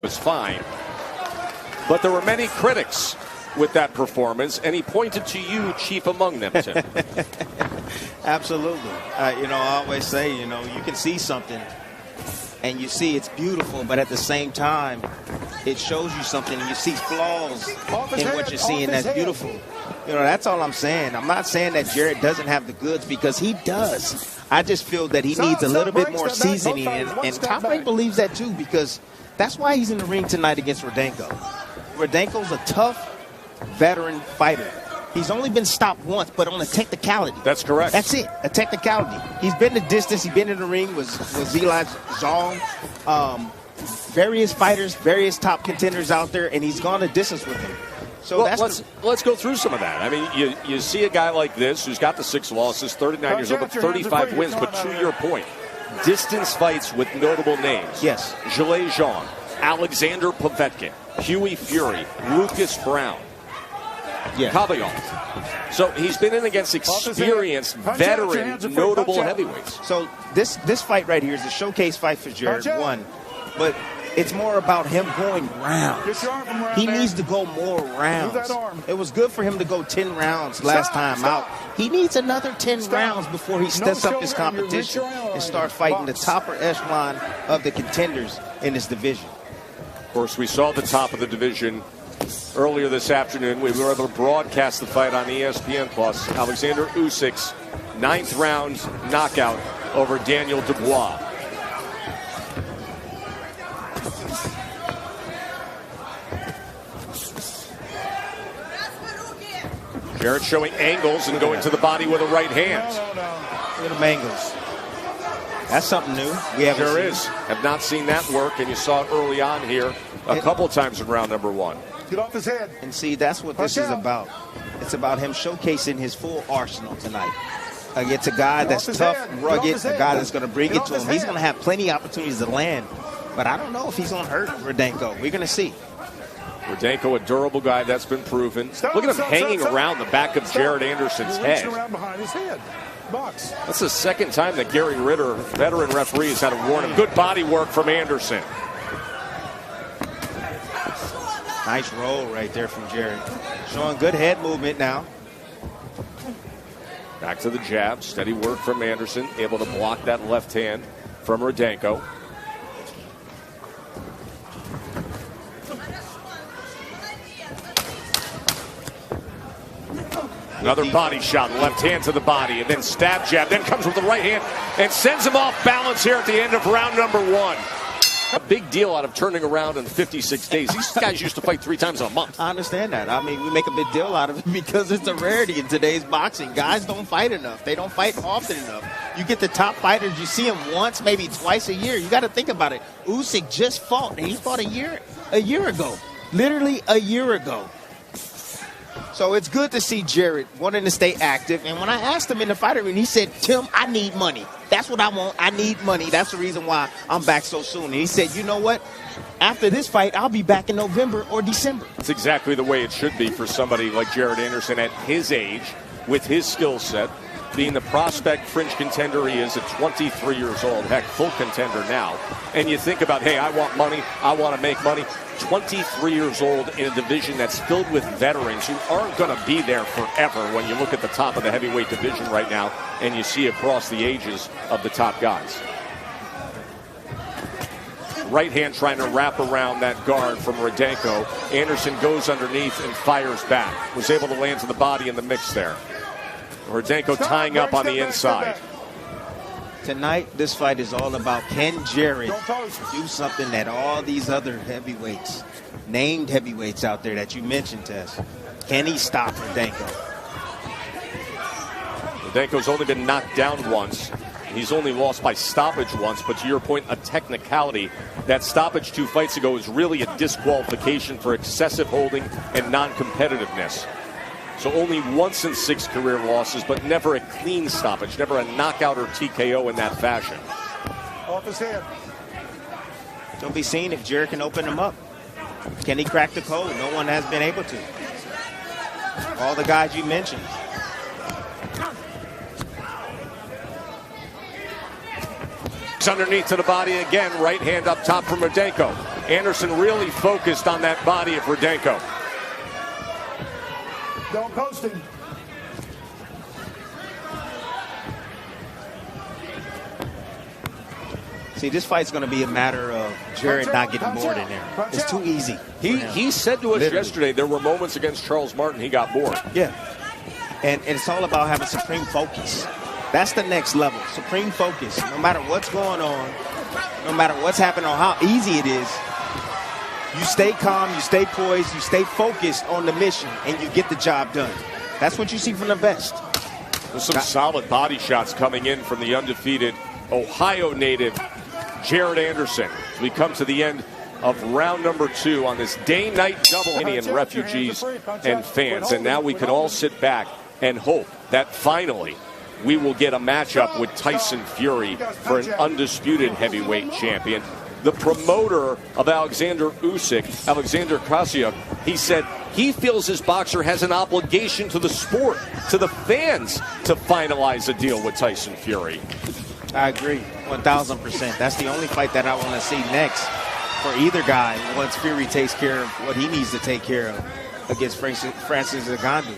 was fine. But there were many critics with that performance, and he pointed to you chief among them, Tim. Absolutely. I always say, you can see something and you see it's beautiful, but at the same time, it shows you something and you see flaws in what you're seeing that's beautiful. That's all I'm saying. I'm not saying that Jarrett doesn't have the goods, because he does. I just feel that he needs a little bit more seasoning, and Top Rank believes that too, because that's why he's in the ring tonight against Rudenko. Rudenko's a tough veteran fighter. He's only been stopped once, but on a technicality. That's correct. That's it, a technicality. He's been the distance. He's been in the ring with Zilai Zhang, various fighters, various top contenders out there, and he's gone the distance with them. So let's go through some of that. I mean, you see a guy like this who's got the 6 losses, 39 years old, but 35 wins. But to your point, distance fights with notable names. Yes. Zilai Zhang, Alexander Povetkin, Huey Fury, Lucas Brown, Kabayov. So he's been in against experienced, veteran, notable heavyweights. So this fight right here is a showcase fight for Jarrett, one. But it's more about him going rounds. He needs to go more rounds. It was good for him to go 10 rounds last time out. He needs another 10 rounds before he steps up his competition and starts fighting the topper echelon of the contenders in this division. Of course, we saw the top of the division earlier this afternoon. We were able to broadcast the fight on ESPN+. Alexander Usyk's 9th round knockout over Daniel Dubois. Jarrett showing angles and going to the body with a right hand. Look at them angles. That's something new. We haven't sure seen. Is. Have not seen that work, and you saw it early on here a couple times in round number 1. Get off his head. And see, that's what this is about. It's about him showcasing his full arsenal tonight. Against a guy that's tough, rugged, a guy that's going to bring it to him. He's going to have plenty of opportunities to land. But I don't know if he's going to hurt Rudenko. We're going to see. Rudenko, a durable guy, that's been proven. Look at him hanging around the back of Jared Anderson's head. Around behind his head. Box. That's the second time that Gary Ritter, veteran referee, has had to warn him. Good body work from Anderson. Nice roll right there from Jared. Showing good head movement now. Back to the jab. Steady work from Anderson. Able to block that left hand from Rudenko. Another body shot, left hand to the body, and then stab jab, then comes with the right hand and sends him off balance here at the end of round number 1. A big deal out of turning around in 56 days. These guys used to fight 3 times a month. I understand that. I mean, we make a big deal out of it because it's a rarity in today's boxing. Guys don't fight enough. They don't fight often enough. You get the top fighters, you see them once, maybe twice a year. You got to think about it. Usyk just fought, and he fought a year ago. Literally a year ago. So it's good to see Jarrett wanting to stay active. And when I asked him in the fight arena, he said, Tim, I need money. That's what I want. I need money. That's the reason why I'm back so soon. And he said, you know what? After this fight, I'll be back in November or December. That's exactly the way it should be for somebody like Jared Anderson at his age, with his skill set, being the prospect fringe contender he is at 23 years old. Heck, full contender now. And you think about, hey, I want money. I want to make money. 23 years old in a division that's filled with veterans who aren't going to be there forever when you look at the top of the heavyweight division right now and you see across the ages of the top guys. Right hand trying to wrap around that guard from Rudenko. Anderson goes underneath and fires back. Was able to land to the body in the mix there. Rudenko tying up on the inside. Tonight, this fight is all about, can Jarrett do something that all these other heavyweights, named heavyweights out there that you mentioned, Tess, can he stop Rudenko? Rudenko's only been knocked down once. He's only lost by stoppage once, but to your point, a technicality. That stoppage 2 fights ago is really a disqualification for excessive holding and non-competitiveness. So only once in 6 career losses, but never a clean stoppage, never a knockout or TKO in that fashion. Off his head. It'll be seen if Jarrett can open him up. Can he crack the code? No one has been able to. All the guys you mentioned. Underneath to the body again, right hand up top from Rudenko. Anderson really focused on that body of Rudenko. Don't post him. See, this fight's going to be a matter of Jared not getting bored in there. It's too easy. He said to us yesterday there were moments against Charles Martin he got bored. Yeah. And it's all about having supreme focus. That's the next level. Supreme focus. No matter what's going on, no matter what's happening or how easy it is, you stay calm, you stay poised, you stay focused on the mission, and you get the job done. That's what you see from the best. There's some solid body shots coming in from the undefeated Ohio native Jared Anderson. We come to the end of round number 2 on this day-night double. Indian refugees and fans. And now we can all sit back and hope that finally we will get a matchup with Tyson Fury for an undisputed heavyweight champion. The promoter of Alexander Usyk, Alexander Krasiuk, he said he feels his boxer has an obligation to the sport, to the fans, to finalize a deal with Tyson Fury. I agree, 1,000%. That's the only fight that I want to see next for either guy once Fury takes care of what he needs to take care of against Francis Ngannou.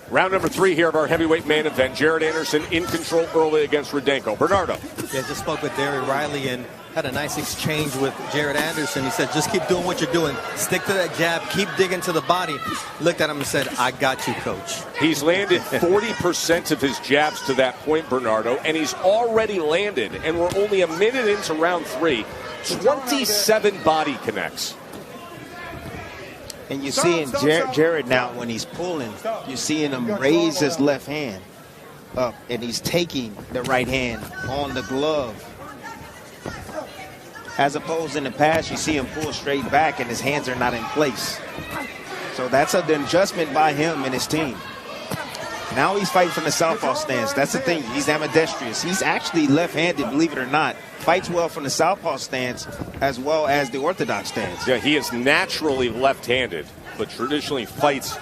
Round number 3 here of our heavyweight main event. Jared Anderson in control early against Rudenko. Bernardo. Yeah, just spoke with Derry Riley and had a nice exchange with Jared Anderson. He said, just keep doing what you're doing. Stick to that jab. Keep digging to the body. Looked at him and said, I got you, coach. He's landed 40% of his jabs to that point, Bernardo, and he's already landed, and we're only a minute into round 3, 27 body connects. And you're seeing Jared now when he's pulling, you're seeing him raise his left hand up, and he's taking the right hand on the glove. As opposed in the past, you see him pull straight back and his hands are not in place. So that's an adjustment by him and his team. Now he's fighting from the southpaw stance. That's the thing. He's ambidextrous. He's actually left-handed, believe it or not. Fights well from the southpaw stance as well as the orthodox stance. Yeah, he is naturally left-handed, but traditionally fights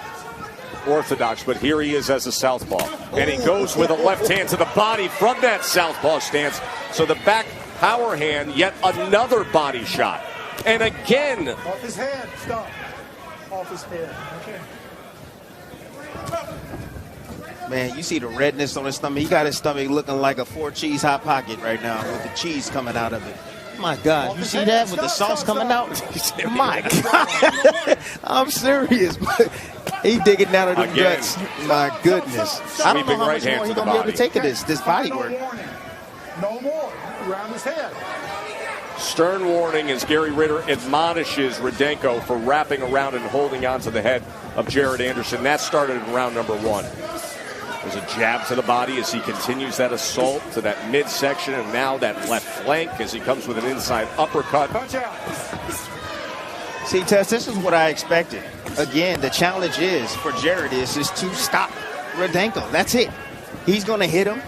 orthodox. But here he is as a southpaw. And he goes with a left hand to the body from that southpaw stance. So the back power hand, yet another body shot. And again. Off his head. Stop. Off his head. Okay. Man, you see the redness on his stomach. He got his stomach looking like a 4-cheese Hot Pocket right now with the cheese coming out of it. My God, you see that with the sauce coming out? My God. I'm serious. He digging down at the guts. My goodness. I don't know how much more he's going to be able to take of this body work. No more. Around his head. Stern warning as Gary Ritter admonishes Rudenko for wrapping around and holding on to the head of Jared Anderson. That started in round number 1. There's a jab to the body as he continues that assault to that midsection, and now that left flank as he comes with an inside uppercut. See, Tess, this is what I expected. Again, the challenge is for Jared is to stop Rudenko. That's it. He's going to hit him.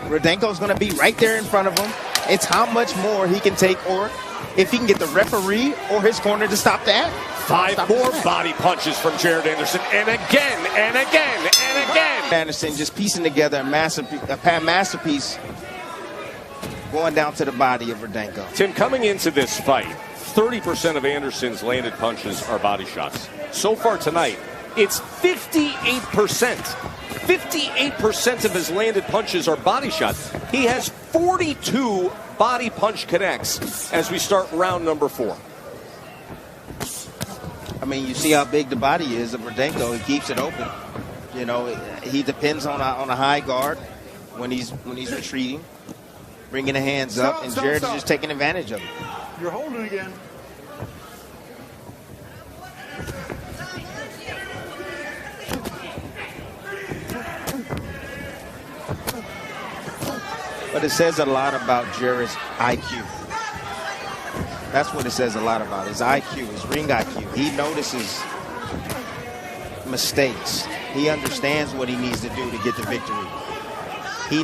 Rudenko's going to be right there in front of him. It's how much more he can take, or if he can get the referee or his corner to stop that. 5 more body punches from Jared Anderson, and again, and again, and again. Anderson just piecing together a masterpiece going down to the body of Rudenko. Tim, coming into this fight, 30% of Anderson's landed punches are body shots. So far tonight, it's 58%. 58% of his landed punches are body shots. He has 42 body punch connects as we start round number 4. I mean, you see how big the body is of Rudenko. He keeps it open. You know, he depends on a high guard when he's retreating, bringing the hands up, and Jared is just taking advantage of it. You're holding again. But it says a lot about Jared's IQ. That's what it says a lot about, his IQ, his ring IQ. He notices mistakes. He understands what he needs to do to get the victory. He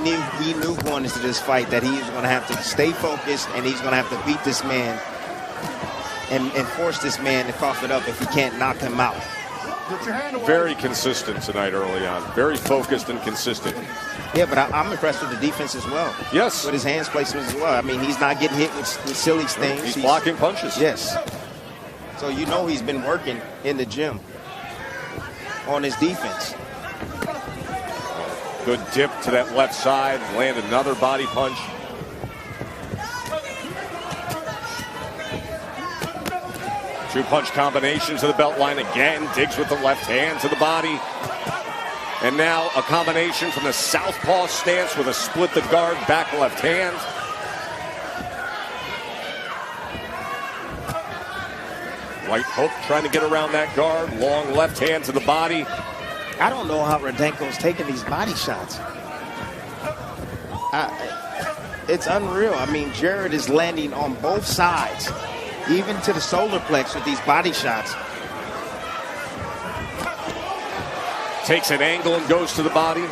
knew going into this fight that he was going to have to stay focused, and he's going to have to beat this man and force this man to cough it up if he can't knock him out. Very consistent tonight early on. Very focused and consistent. Yeah, but I'm impressed with the defense as well. Yes. With his hands placement as well. I mean, he's not getting hit with silly things. He's blocking punches. Yes. So you know he's been working in the gym on his defense. Good dip to that left side. Land another body punch. Two-punch combination to the belt line again. Digs with the left hand to the body. And now a combination from the southpaw stance with a split the guard back left hand. Right hook trying to get around that guard. Long left hand to the body. I don't know how Rudenko's taking these body shots. It's unreal. I mean, Jared is landing on both sides, even to the solar plex with these body shots. Takes an angle and goes to the body.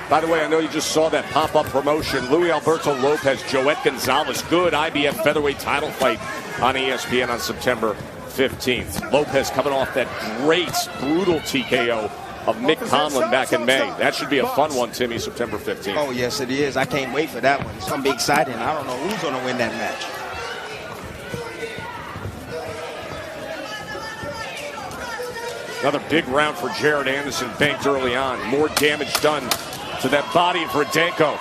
By the way, I know you just saw that pop-up promotion. Luis Alberto Lopez, Joet Gonzalez. Good IBF featherweight title fight on ESPN on September 15th. Lopez coming off that great, brutal TKO of Mick Conlon back in May. That should be a fun one, Timmy, September 15th. Oh, yes, it is. I can't wait for that one. It's going to be exciting. I don't know who's going to win that match. Another big round for Jared Anderson, banked early on. More damage done to that body of Rudenko.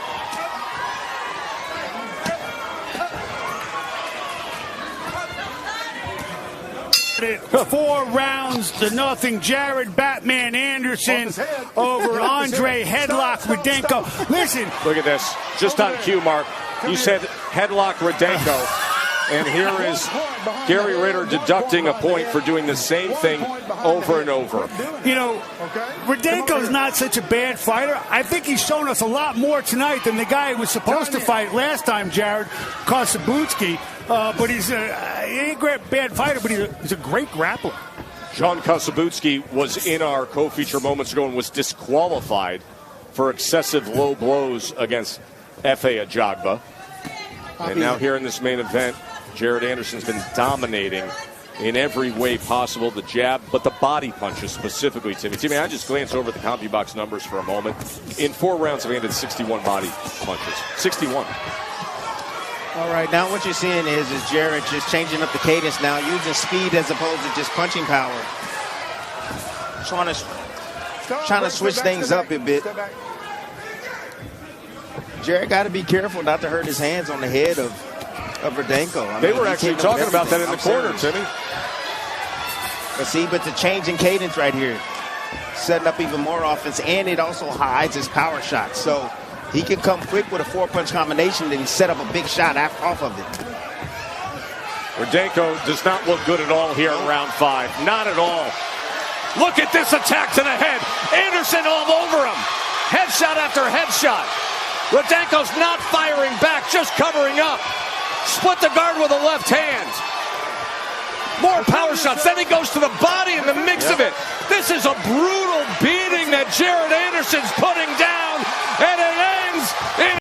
Four rounds to nothing. Jared Batman Anderson over Andriy Headlock Rudenko. Listen. Look at this. Just on cue, Mark. You said headlock Rudenko. And here is Gary Ritter deducting a point for doing the same thing over and over. You know, Rudenko's not such a bad fighter. I think he's shown us a lot more tonight than the guy who was supposed to fight last time, Jared Kasabutsky. But he ain't a bad fighter, but he's a great grappler. John Kasabutsky was in our co-feature moments ago and was disqualified for excessive low blows against Efe Ajagba. And now here in this main event, Jared Anderson's been dominating in every way possible. The jab, but the body punches specifically, Timmy. Timmy, I just glanced over at the CompuBox numbers for a moment. In 4 rounds, I've landed 61 body punches. 61. All right, now what you're seeing is Jared just changing up the cadence now, using speed as opposed to just punching power. Trying to switch things up a bit. Jared got to be careful not to hurt his hands on the head of Rudenko. They were actually talking about that in the corner, Timmy. But the change in cadence right here, setting up even more offense, and it also hides his power shots. So he can come quick with a 4-punch combination, then he set up a big shot off of it. Rudenko does not look good at all here in round 5. Not at all. Look at this attack to the head. Anderson all over him. Headshot after headshot. Rudenko's not firing back, just covering up. Split the guard with a left hand. More power shots. Then he goes to the body in the mix of it. This is a brutal beating that Jared Anderson's put